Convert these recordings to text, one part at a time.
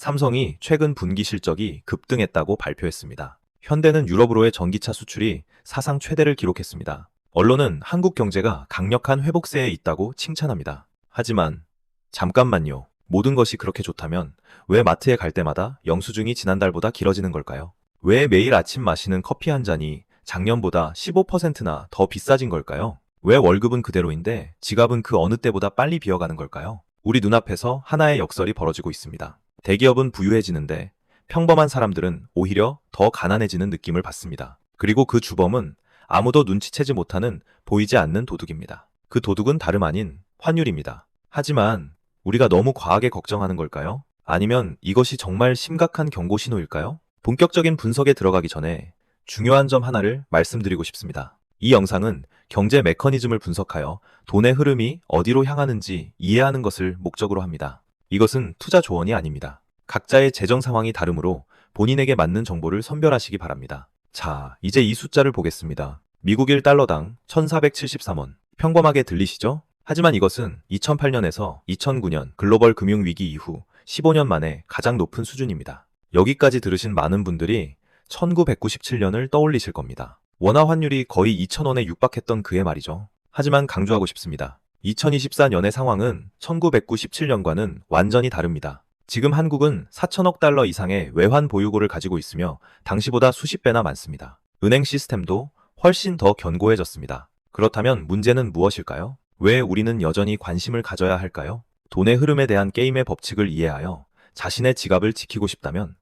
삼성이 최근 분기 실적이 급등했다고 발표했습니다. 현대는 유럽으로의 전기차 수출이 사상 최대를 기록했습니다. 언론은 한국 경제가 강력한 회복세에 있다고 칭찬합니다. 하지만 잠깐만요. 모든 것이 그렇게 좋다면 왜 마트에 갈 때마다 영수증이 지난달보다 길어지는 걸까요? 왜 매일 아침 마시는 커피 한 잔이 작년보다 15%나 더 비싸진 걸까요? 왜 월급은 그대로인데 지갑은 그 어느 때보다 빨리 비어가는 걸까요? 우리 눈앞에서 하나의 역설이 벌어지고 있습니다. 대기업은 부유해지는데 평범한 사람들은 오히려 더 가난해지는 느낌을 받습니다. 그리고 그 주범은 아무도 눈치채지 못하는 보이지 않는 도둑입니다. 그 도둑은 다름 아닌 환율입니다. 하지만 우리가 너무 과하게 걱정하는 걸까요? 아니면 이것이 정말 심각한 경고 신호일까요? 본격적인 분석에 들어가기 전에 중요한 점 하나를 말씀드리고 싶습니다. 이 영상은 경제 메커니즘을 분석하여 돈의 흐름이 어디로 향하는지 이해하는 것을 목적으로 합니다. 이것은 투자 조언이 아닙니다. 각자의 재정 상황이 다르므로 본인에게 맞는 정보를 선별하시기 바랍니다. 자, 이제 이 숫자를 보겠습니다. 미국 1달러당 1473원. 평범하게 들리시죠? 하지만 이것은 2008년에서 2009년 글로벌 금융위기 이후 15년 만에 가장 높은 수준입니다. 여기까지 들으신 많은 분들이 1997년을 떠올리실 겁니다. 원화 환율이 거의 2,000원에 육박했던 그해 말이죠. 하지만 강조하고 싶습니다. 2024년의 상황은 1997년과는 완전히 다릅니다. 지금 한국은 4천억 달러 이상의 외환 보유고를 가지고 있으며 당시보다 수십 배나 많습니다. 은행 시스템도 훨씬 더 견고해졌습니다. 그렇다면 문제는 무엇일까요? 왜 우리는 여전히 관심을 가져야 할까요? 돈의 흐름에 대한 게임의 법칙을 이해하여 자신의 지갑을 지키고 싶다면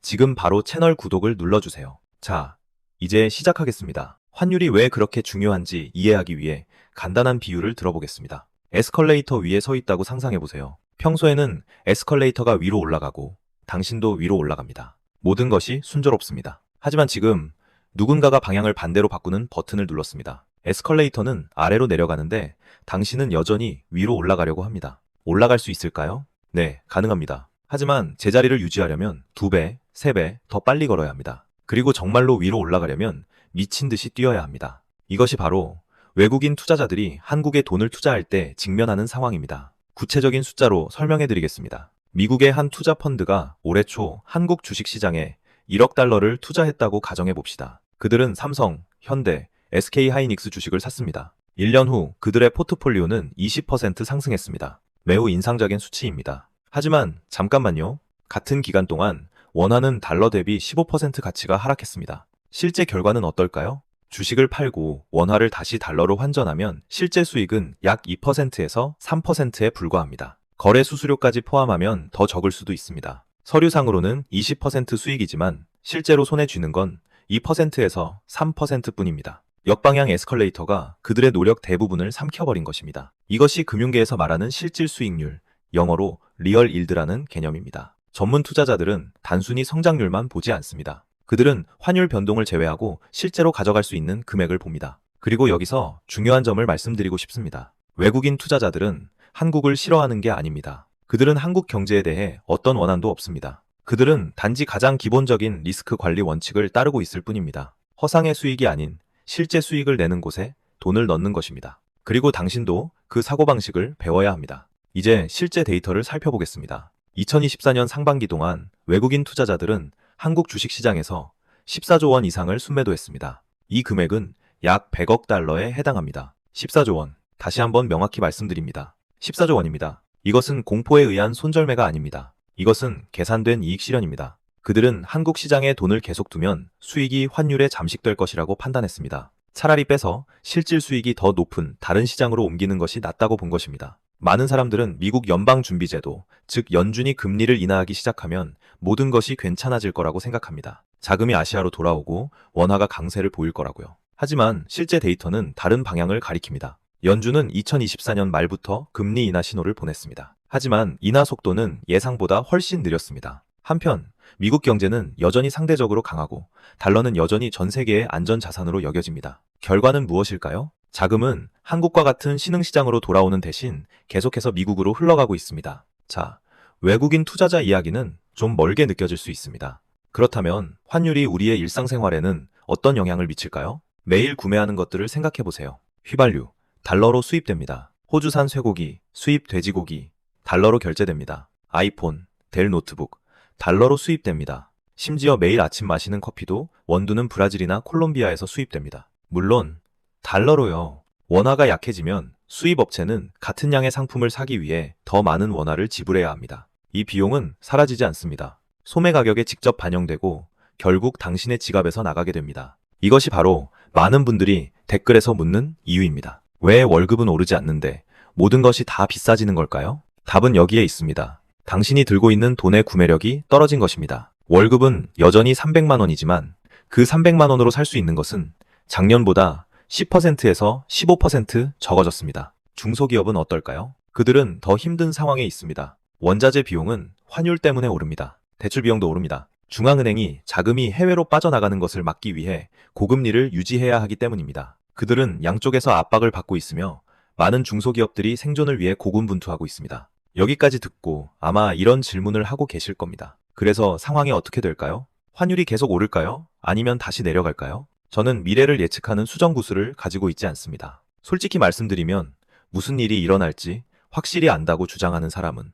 지금 바로 채널 구독을 눌러주세요. 자, 이제 시작하겠습니다. 환율이 왜 그렇게 중요한지 이해하기 위해 간단한 비유를 들어보겠습니다. 에스컬레이터 위에 서 있다고 상상해보세요. 평소에는 에스컬레이터가 위로 올라가고 당신도 위로 올라갑니다. 모든 것이 순조롭습니다. 하지만 지금 누군가가 방향을 반대로 바꾸는 버튼을 눌렀습니다. 에스컬레이터는 아래로 내려가는데 당신은 여전히 위로 올라가려고 합니다. 올라갈 수 있을까요? 네, 가능합니다. 하지만 제자리를 유지하려면 2배, 3배 더 빨리 걸어야 합니다. 그리고 정말로 위로 올라가려면 미친 듯이 뛰어야 합니다. 이것이 바로 외국인 투자자들이 한국에 돈을 투자할 때 직면하는 상황입니다. 구체적인 숫자로 설명해 드리겠습니다. 미국의 한 투자 펀드가 올해 초 한국 주식시장에 1억 달러를 투자했다고 가정해 봅시다. 그들은 삼성, 현대, SK하이닉스 주식을 샀습니다. 1년 후 그들의 포트폴리오는 20% 상승했습니다. 매우 인상적인 수치입니다. 하지만 잠깐만요. 같은 기간 동안 원화는 달러 대비 15% 가치가 하락했습니다. 실제 결과는 어떨까요? 주식을 팔고 원화를 다시 달러로 환전하면 실제 수익은 약 2%에서 3%에 불과합니다. 거래 수수료까지 포함하면 더 적을 수도 있습니다. 서류상으로는 20% 수익이지만 실제로 손에 쥐는 건 2%에서 3%뿐입니다. 역방향 에스컬레이터가 그들의 노력 대부분을 삼켜버린 것입니다. 이것이 금융계에서 말하는 실질 수익률, 영어로 리얼 일드라는 개념입니다. 전문 투자자들은 단순히 성장률만 보지 않습니다. 그들은 환율 변동을 제외하고 실제로 가져갈 수 있는 금액을 봅니다. 그리고 여기서 중요한 점을 말씀드리고 싶습니다. 외국인 투자자들은 한국을 싫어하는 게 아닙니다. 그들은 한국 경제에 대해 어떤 원한도 없습니다. 그들은 단지 가장 기본적인 리스크 관리 원칙을 따르고 있을 뿐입니다. 허상의 수익이 아닌 실제 수익을 내는 곳에 돈을 넣는 것입니다. 그리고 당신도 그 사고방식을 배워야 합니다. 이제 실제 데이터를 살펴보겠습니다. 2024년 상반기 동안 외국인 투자자들은 한국 주식시장에서 14조 원 이상을 순매도했습니다. 이 금액은 약 100억 달러에 해당합니다. 14조 원. 다시 한번 명확히 말씀드립니다. 14조 원입니다. 이것은 공포에 의한 손절매가 아닙니다. 이것은 계산된 이익 실현입니다. 그들은 한국 시장에 돈을 계속 두면 수익이 환율에 잠식될 것이라고 판단했습니다. 차라리 빼서 실질 수익이 더 높은 다른 시장으로 옮기는 것이 낫다고 본 것입니다. 많은 사람들은 미국 연방준비제도, 즉 연준이 금리를 인하하기 시작하면 모든 것이 괜찮아질 거라고 생각합니다. 자금이 아시아로 돌아오고 원화가 강세를 보일 거라고요. 하지만 실제 데이터는 다른 방향을 가리킵니다. 연준은 2024년 말부터 금리 인하 신호를 보냈습니다. 하지만 인하 속도는 예상보다 훨씬 느렸습니다. 한편 미국 경제는 여전히 상대적으로 강하고 달러는 여전히 전 세계의 안전자산으로 여겨집니다. 결과는 무엇일까요? 자금은 한국과 같은 신흥시장으로 돌아오는 대신 계속해서 미국으로 흘러가고 있습니다. 자, 외국인 투자자 이야기는 좀 멀게 느껴질 수 있습니다. 그렇다면 환율이 우리의 일상생활에는 어떤 영향을 미칠까요? 매일 구매하는 것들을 생각해보세요. 휘발유, 달러로 수입됩니다. 호주산 쇠고기, 수입 돼지고기, 달러로 결제됩니다. 아이폰, 델 노트북, 달러로 수입됩니다. 심지어 매일 아침 마시는 커피도 원두는 브라질이나 콜롬비아에서 수입됩니다. 물론 달러로요. 원화가 약해지면 수입 업체는 같은 양의 상품을 사기 위해 더 많은 원화를 지불해야 합니다. 이 비용은 사라지지 않습니다. 소매 가격에 직접 반영되고 결국 당신의 지갑에서 나가게 됩니다. 이것이 바로 많은 분들이 댓글에서 묻는 이유입니다. 왜 월급은 오르지 않는데 모든 것이 다 비싸지는 걸까요? 답은 여기에 있습니다. 당신이 들고 있는 돈의 구매력이 떨어진 것입니다. 월급은 여전히 300만 원이지만 그 300만 원으로 살 수 있는 것은 작년보다 10%에서 15% 적어졌습니다. 중소기업은 어떨까요? 그들은 더 힘든 상황에 있습니다. 원자재 비용은 환율 때문에 오릅니다. 대출 비용도 오릅니다. 중앙은행이 자금이 해외로 빠져나가는 것을 막기 위해 고금리를 유지해야 하기 때문입니다. 그들은 양쪽에서 압박을 받고 있으며 많은 중소기업들이 생존을 위해 고군분투하고 있습니다. 여기까지 듣고 아마 이런 질문을 하고 계실 겁니다. 그래서 상황이 어떻게 될까요? 환율이 계속 오를까요? 아니면 다시 내려갈까요? 저는 미래를 예측하는 수정구슬을 가지고 있지 않습니다. 솔직히 말씀드리면 무슨 일이 일어날지 확실히 안다고 주장하는 사람은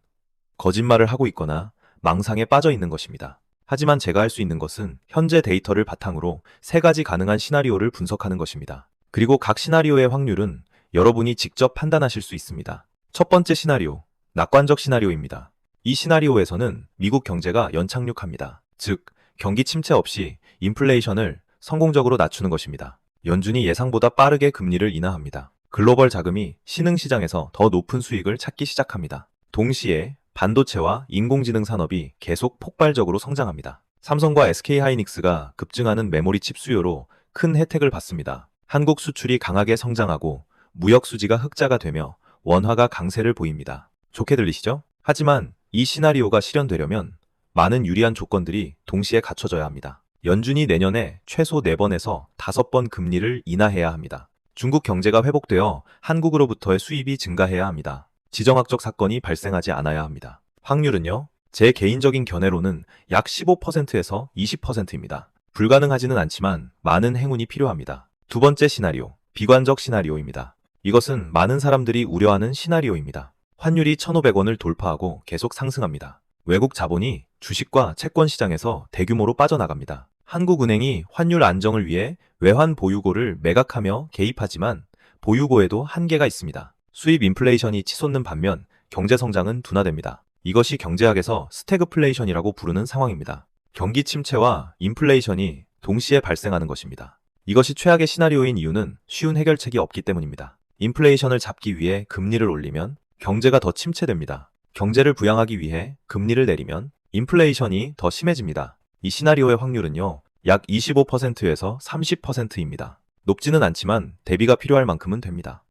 거짓말을 하고 있거나 망상에 빠져 있는 것입니다. 하지만 제가 할 수 있는 것은 현재 데이터를 바탕으로 3가지 가능한 시나리오를 분석하는 것입니다. 그리고 각 시나리오의 확률은 여러분이 직접 판단하실 수 있습니다. 첫 번째 시나리오, 낙관적 시나리오입니다. 이 시나리오에서는 미국 경제가 연착륙합니다. 즉, 경기 침체 없이 인플레이션을 성공적으로 낮추는 것입니다. 연준이 예상보다 빠르게 금리를 인하합니다. 글로벌 자금이 신흥시장에서 더 높은 수익을 찾기 시작합니다. 동시에 반도체와 인공지능 산업이 계속 폭발적으로 성장합니다. 삼성과 SK하이닉스가 급증하는 메모리 칩 수요로 큰 혜택을 받습니다. 한국 수출이 강하게 성장하고 무역 수지가 흑자가 되며 원화가 강세를 보입니다. 좋게 들리시죠? 하지만 이 시나리오가 실현되려면 많은 유리한 조건들이 동시에 갖춰져야 합니다. 연준이 내년에 최소 4번에서 5번 금리를 인하해야 합니다. 중국 경제가 회복되어 한국으로부터의 수입이 증가해야 합니다. 지정학적 사건이 발생하지 않아야 합니다. 확률은요? 제 개인적인 견해로는 약 15%에서 20%입니다. 불가능하지는 않지만 많은 행운이 필요합니다. 두 번째 시나리오, 비관적 시나리오입니다. 이것은 많은 사람들이 우려하는 시나리오입니다. 환율이 1,500원을 돌파하고 계속 상승합니다. 외국 자본이 주식과 채권 시장에서 대규모로 빠져나갑니다. 한국은행이 환율 안정을 위해 외환 보유고를 매각하며 개입하지만 보유고에도 한계가 있습니다. 수입 인플레이션이 치솟는 반면 경제 성장은 둔화됩니다. 이것이 경제학에서 스태그플레이션이라고 부르는 상황입니다. 경기 침체와 인플레이션이 동시에 발생하는 것입니다. 이것이 최악의 시나리오인 이유는 쉬운 해결책이 없기 때문입니다. 인플레이션을 잡기 위해 금리를 올리면 경제가 더 침체됩니다. 경제를 부양하기 위해 금리를 내리면 인플레이션이 더 심해집니다. 이 시나리오의 확률은요, 약 25%에서 30%입니다. 높지는 않지만 대비가 필요할 만큼은 됩니다.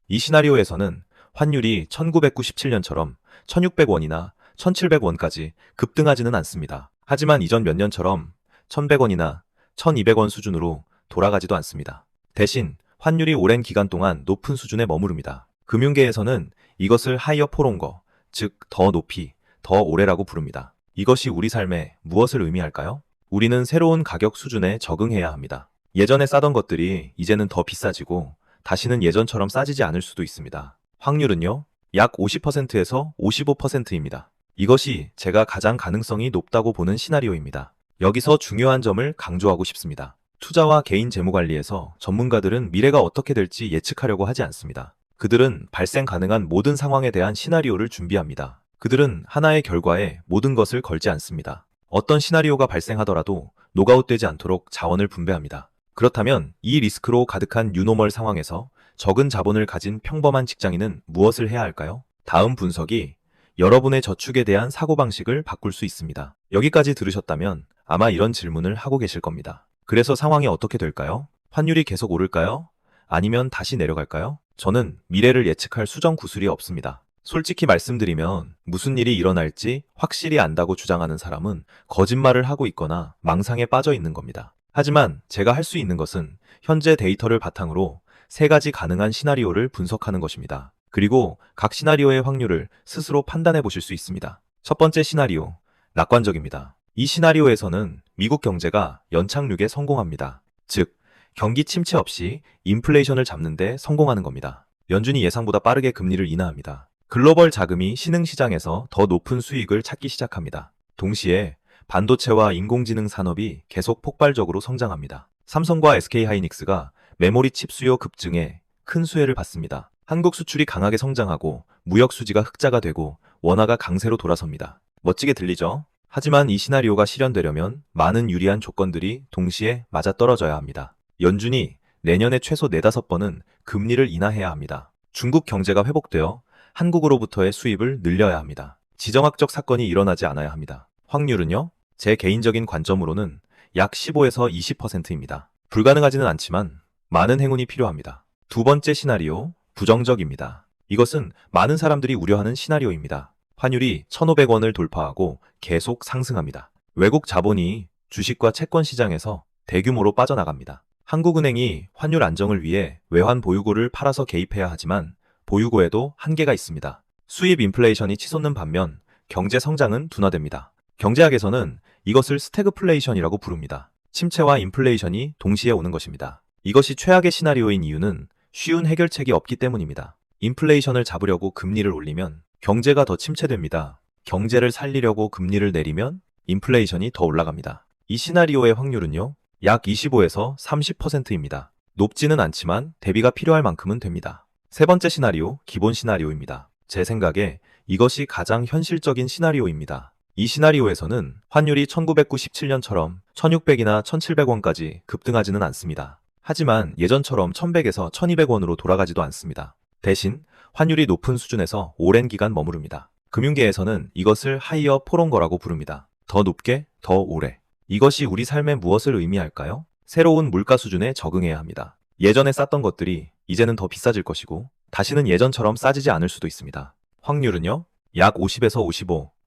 이 시나리오에서는 환율이 1997년처럼 1600원이나 1700원까지 급등하지는 않습니다. 하지만 이전 몇 년처럼 1100원이나 1200원 수준으로 돌아가지도 않습니다. 대신 환율이 오랜 기간 동안 높은 수준에 머무릅니다. 금융계에서는 이것을 하이어 포롱거, 즉 더 높이, 더 오래라고 부릅니다. 이것이 우리 삶에 무엇을 의미할까요? 우리는 새로운 가격 수준에 적응해야 합니다. 예전에 싸던 것들이 이제는 더 비싸지고 다시는 예전처럼 싸지지 않을 수도 있습니다. 확률은요, 약 50%에서 55%입니다. 이것이 제가 가장 가능성이 높다고 보는 시나리오입니다. 여기서 중요한 점을 강조하고 싶습니다. 투자와 개인 재무관리에서 전문가들은 미래가 어떻게 될지 예측하려고 하지 않습니다. 그들은 발생 가능한 모든 상황에 대한 시나리오를 준비합니다. 그들은 하나의 결과에 모든 것을 걸지 않습니다. 어떤 시나리오가 발생하더라도 노가웃되지 않도록 자원을 분배합니다. 그렇다면 이 리스크로 가득한 뉴노멀 상황에서 적은 자본을 가진 평범한 직장인은 무엇을 해야 할까요? 다음 분석이 여러분의 저축에 대한 사고방식을 바꿀 수 있습니다. 여기까지 들으셨다면 아마 이런 질문을 하고 계실 겁니다. 그래서 상황이 어떻게 될까요? 환율이 계속 오를까요? 아니면 다시 내려갈까요? 저는 미래를 예측할 수정 구슬이 없습니다. 솔직히 말씀드리면 무슨 일이 일어날지 확실히 안다고 주장하는 사람은 거짓말을 하고 있거나 망상에 빠져 있는 겁니다. 하지만 제가 할 수 있는 것은 현재 데이터를 바탕으로 3가지 가능한 시나리오를 분석하는 것입니다. 그리고 각 시나리오의 확률을 스스로 판단해 보실 수 있습니다. 첫 번째 시나리오, 낙관적입니다. 이 시나리오에서는 미국 경제가 연착륙에 성공합니다. 즉, 경기 침체 없이 인플레이션을 잡는 데 성공하는 겁니다. 연준이 예상보다 빠르게 금리를 인하합니다. 글로벌 자금이 신흥시장에서 더 높은 수익을 찾기 시작합니다. 동시에 반도체와 인공지능 산업이 계속 폭발적으로 성장합니다. 삼성과 SK하이닉스가 메모리 칩 수요 급증에 큰 수혜를 받습니다. 한국 수출이 강하게 성장하고 무역 수지가 흑자가 되고 원화가 강세로 돌아섭니다. 멋지게 들리죠? 하지만 이 시나리오가 실현되려면 많은 유리한 조건들이 동시에 맞아떨어져야 합니다. 연준이 내년에 최소 4~5번은 금리를 인하해야 합니다. 중국 경제가 회복되어 한국으로부터의 수입을 늘려야 합니다. 지정학적 사건이 일어나지 않아야 합니다. 확률은요? 제 개인적인 관점으로는 약 15에서 20%입니다. 불가능하지는 않지만 많은 행운이 필요합니다. 두 번째 시나리오, 부정적입니다. 이것은 많은 사람들이 우려하는 시나리오입니다. 환율이 1,500원을 돌파하고 계속 상승합니다. 외국 자본이 주식과 채권 시장에서 대규모로 빠져나갑니다. 한국은행이 환율 안정을 위해 외환 보유고를 팔아서 개입해야 하지만 보유고에도 한계가 있습니다. 수입 인플레이션이 치솟는 반면 경제 성장은 둔화됩니다. 경제학에서는 이것을 스태그플레이션이라고 부릅니다. 침체와 인플레이션이 동시에 오는 것입니다. 이것이 최악의 시나리오인 이유는 쉬운 해결책이 없기 때문입니다. 인플레이션을 잡으려고 금리를 올리면 경제가 더 침체됩니다. 경제를 살리려고 금리를 내리면 인플레이션이 더 올라갑니다. 이 시나리오의 확률은요, 약 25에서 30%입니다. 높지는 않지만 대비가 필요할 만큼은 됩니다. 세 번째 시나리오, 기본 시나리오입니다. 제 생각에 이것이 가장 현실적인 시나리오입니다. 이 시나리오에서는 환율이 1997년처럼 1600이나 1700원까지 급등하지는 않습니다. 하지만 예전처럼 1100에서 1200원으로 돌아가지도 않습니다. 대신 환율이 높은 수준에서 오랜 기간 머무릅니다. 금융계에서는 이것을 하이어 포롱거라고 부릅니다. 더 높게, 더 오래. 이것이 우리 삶에 무엇을 의미할까요? 새로운 물가 수준에 적응해야 합니다. 예전에 쌌던 것들이 이제는 더 비싸질 것이고 다시는 예전처럼 싸지지 않을 수도 있습니다. 확률은요, 약 50에서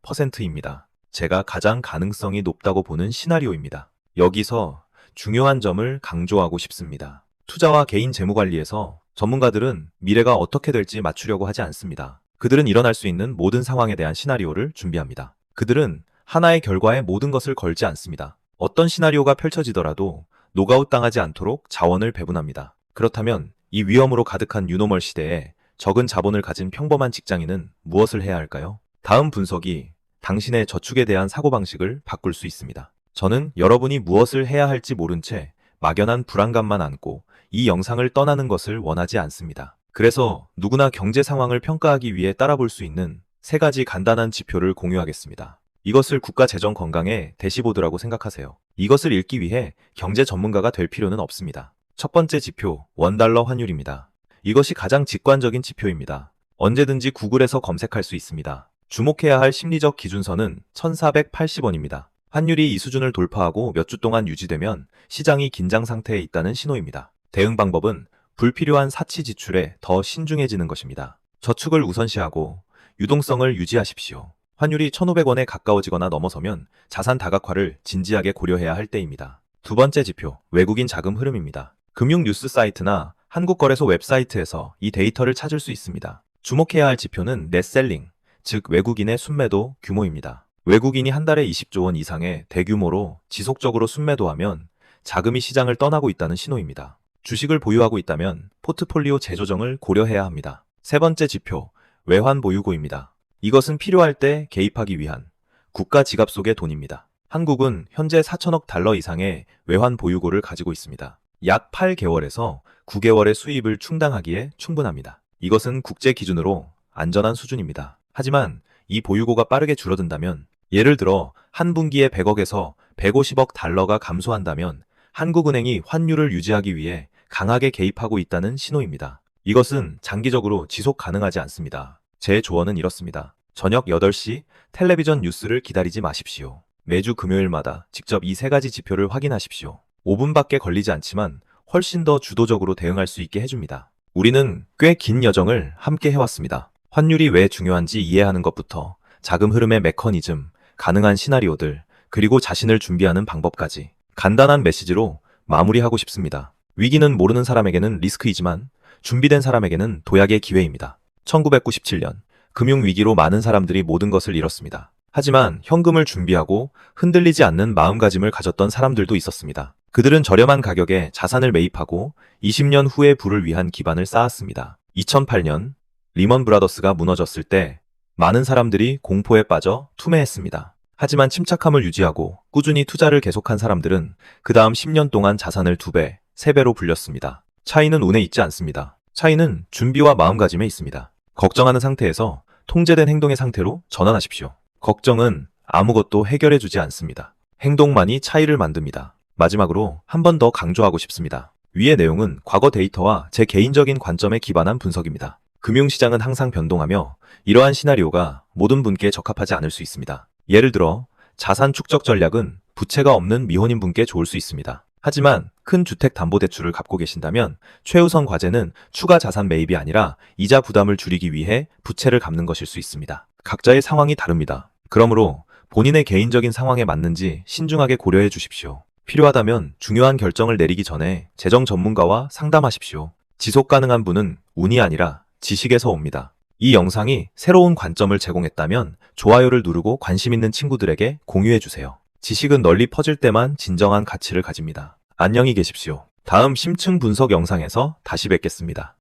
55%입니다. 제가 가장 가능성이 높다고 보는 시나리오입니다. 여기서 중요한 점을 강조하고 싶습니다. 투자와 개인 재무관리에서 전문가들은 미래가 어떻게 될지 맞추려고 하지 않습니다. 그들은 일어날 수 있는 모든 상황에 대한 시나리오를 준비합니다. 그들은 하나의 결과에 모든 것을 걸지 않습니다. 어떤 시나리오가 펼쳐지더라도 노가웃 당하지 않도록 자원을 배분합니다. 그렇다면 이 위험으로 가득한 뉴노멀 시대에 적은 자본을 가진 평범한 직장인은 무엇을 해야 할까요? 다음 분석이 당신의 저축에 대한 사고방식을 바꿀 수 있습니다. 저는 여러분이 무엇을 해야 할지 모른 채 막연한 불안감만 안고 이 영상을 떠나는 것을 원하지 않습니다. 그래서 누구나 경제 상황을 평가하기 위해 따라볼 수 있는 3가지 간단한 지표를 공유하겠습니다. 이것을 국가 재정 건강의 대시보드라고 생각하세요. 이것을 읽기 위해 경제 전문가가 될 필요는 없습니다. 첫 번째 지표, 원달러 환율입니다. 이것이 가장 직관적인 지표입니다. 언제든지 구글에서 검색할 수 있습니다. 주목해야 할 심리적 기준선은 1480원입니다. 환율이 이 수준을 돌파하고 몇 주 동안 유지되면 시장이 긴장 상태에 있다는 신호입니다. 대응 방법은 불필요한 사치 지출에 더 신중해지는 것입니다. 저축을 우선시하고 유동성을 유지하십시오. 환율이 1,500원에 가까워지거나 넘어서면 자산 다각화를 진지하게 고려해야 할 때입니다. 두 번째 지표, 외국인 자금 흐름입니다. 금융 뉴스 사이트나 한국거래소 웹사이트에서 이 데이터를 찾을 수 있습니다. 주목해야 할 지표는 넷셀링, 즉 외국인의 순매도 규모입니다. 외국인이 한 달에 20조 원 이상의 대규모로 지속적으로 순매도하면 자금이 시장을 떠나고 있다는 신호입니다. 주식을 보유하고 있다면 포트폴리오 재조정을 고려해야 합니다. 세 번째 지표, 외환 보유고입니다. 이것은 필요할 때 개입하기 위한 국가 지갑 속의 돈입니다. 한국은 현재 4천억 달러 이상의 외환 보유고를 가지고 있습니다. 약 8개월에서 9개월의 수입을 충당하기에 충분합니다. 이것은 국제 기준으로 안전한 수준입니다. 하지만 이 보유고가 빠르게 줄어든다면, 예를 들어 한 분기에 100억에서 150억 달러가 감소한다면 한국은행이 환율을 유지하기 위해 강하게 개입하고 있다는 신호입니다. 이것은 장기적으로 지속 가능하지 않습니다. 제 조언은 이렇습니다. 저녁 8시 텔레비전 뉴스를 기다리지 마십시오. 매주 금요일마다 직접 이 3가지 지표를 확인하십시오. 5분밖에 걸리지 않지만 훨씬 더 주도적으로 대응할 수 있게 해줍니다. 우리는 꽤 긴 여정을 함께 해왔습니다. 환율이 왜 중요한지 이해하는 것부터 자금 흐름의 메커니즘, 가능한 시나리오들, 그리고 자신을 준비하는 방법까지 간단한 메시지로 마무리하고 싶습니다. 위기는 모르는 사람에게는 리스크이지만 준비된 사람에게는 도약의 기회입니다. 1997년 금융위기로 많은 사람들이 모든 것을 잃었습니다. 하지만 현금을 준비하고 흔들리지 않는 마음가짐을 가졌던 사람들도 있었습니다. 그들은 저렴한 가격에 자산을 매입하고 20년 후의 부를 위한 기반을 쌓았습니다. 2008년 리먼 브라더스가 무너졌을 때 많은 사람들이 공포에 빠져 투매했습니다. 하지만 침착함을 유지하고 꾸준히 투자를 계속한 사람들은 그 다음 10년 동안 자산을 2배, 3배로 불렸습니다. 차이는 운에 있지 않습니다. 차이는 준비와 마음가짐에 있습니다. 걱정하는 상태에서 통제된 행동의 상태로 전환하십시오. 걱정은 아무것도 해결해주지 않습니다. 행동만이 차이를 만듭니다. 마지막으로 한 번 더 강조하고 싶습니다. 위의 내용은 과거 데이터와 제 개인적인 관점에 기반한 분석입니다. 금융시장은 항상 변동하며 이러한 시나리오가 모든 분께 적합하지 않을 수 있습니다. 예를 들어 자산 축적 전략은 부채가 없는 미혼인 분께 좋을 수 있습니다. 하지만 큰 주택담보대출을 갖고 계신다면 최우선 과제는 추가 자산 매입이 아니라 이자 부담을 줄이기 위해 부채를 갚는 것일 수 있습니다. 각자의 상황이 다릅니다. 그러므로 본인의 개인적인 상황에 맞는지 신중하게 고려해 주십시오. 필요하다면 중요한 결정을 내리기 전에 재정 전문가와 상담하십시오. 지속 가능한 분은 운이 아니라 지식에서 옵니다. 이 영상이 새로운 관점을 제공했다면 좋아요를 누르고 관심 있는 친구들에게 공유해 주세요. 지식은 널리 퍼질 때만 진정한 가치를 가집니다. 안녕히 계십시오. 다음 심층 분석 영상에서 다시 뵙겠습니다.